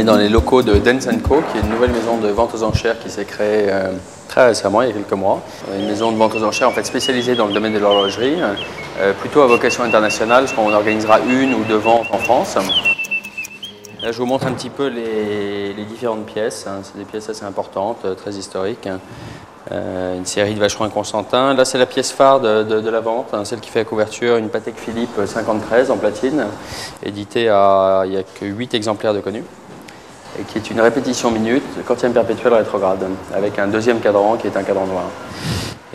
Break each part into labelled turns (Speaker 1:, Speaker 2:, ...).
Speaker 1: est dans les locaux de Dance & Co, qui est une nouvelle maison de vente aux enchères qui s'est créée très récemment, il y a quelques mois. Une maison de vente aux enchères en fait, spécialisée dans le domaine de l'horlogerie, plutôt à vocation internationale, parce qu'on organisera une ou deux ventes en France. Là, je vous montre un petit peu les différentes pièces. C'est des pièces assez importantes, très historiques. Une série de Vacheron & Constantin. Là, c'est la pièce phare de la vente, celle qui fait la couverture, une Patek Philippe 53 en platine, éditée il n'y a que 8 exemplaires de connus, et qui est une répétition minute, quantième perpétuel rétrograde, avec un deuxième cadran qui est un cadran noir.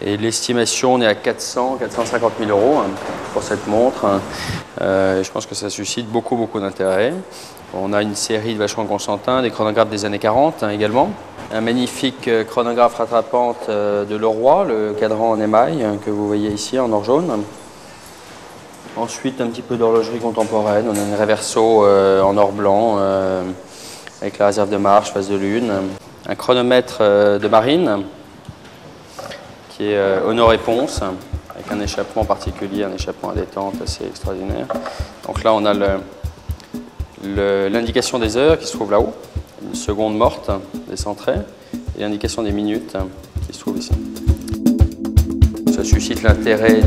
Speaker 1: Et l'estimation, on est à 450 000 € pour cette montre. Je pense que ça suscite beaucoup d'intérêt. On a une série de Vacheron & Constantin, des chronographes des années 40 également. Un magnifique chronographe rattrapante de Leroy, le cadran en émail que vous voyez ici en or jaune. Ensuite, un petit peu d'horlogerie contemporaine. On a un reverso en or blanc avec la réserve de marche, phase de lune. Un chronomètre de marine qui est Honor-Réponse avec un échappement particulier, un échappement à détente assez extraordinaire. Donc là, on a l'indication des heures qui se trouve là-haut, une seconde morte décentrée, et l'indication des minutes qui se trouve ici. Ça suscite l'intérêt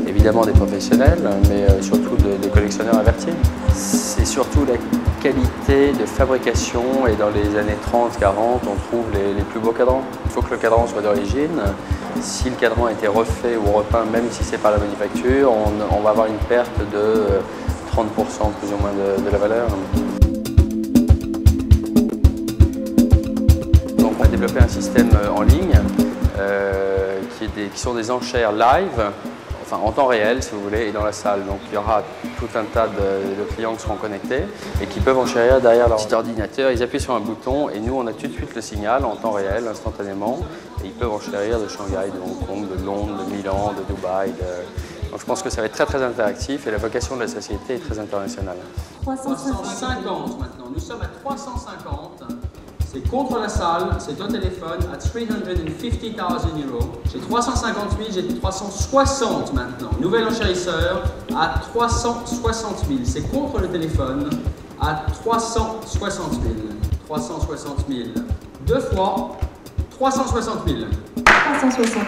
Speaker 1: évidemment des professionnels, mais surtout des collectionneurs avertis. C'est surtout la qualité de fabrication, et dans les années 30-40, on trouve les plus beaux cadrans. Il faut que le cadran soit d'origine. Si le cadran a été refait ou repeint, même si c'est par la manufacture, on va avoir une perte de 30% plus ou moins de la valeur. Donc on a développé un système en ligne qui sont des enchères live, enfin en temps réel si vous voulez, et dans la salle. Donc il y aura tout un tas de clients qui seront connectés et qui peuvent enchérir derrière leur petit ordinateur. Ils appuient sur un bouton et nous on a tout de suite le signal en temps réel, instantanément. Et ils peuvent enchérir de Shanghai, de Hong Kong, de Londres, de Milan, de Dubaï. Donc je pense que ça va être très interactif et la vocation de la société est très internationale.
Speaker 2: 350 maintenant, nous sommes à 350. C'est contre la salle, c'est au téléphone, à 350 000 €. J'ai 350 000, j'ai 360 maintenant. Nouvel enchérisseur à 360 000. C'est contre le téléphone à 360 000. 360 000. Deux fois 360 000.
Speaker 3: 360 000.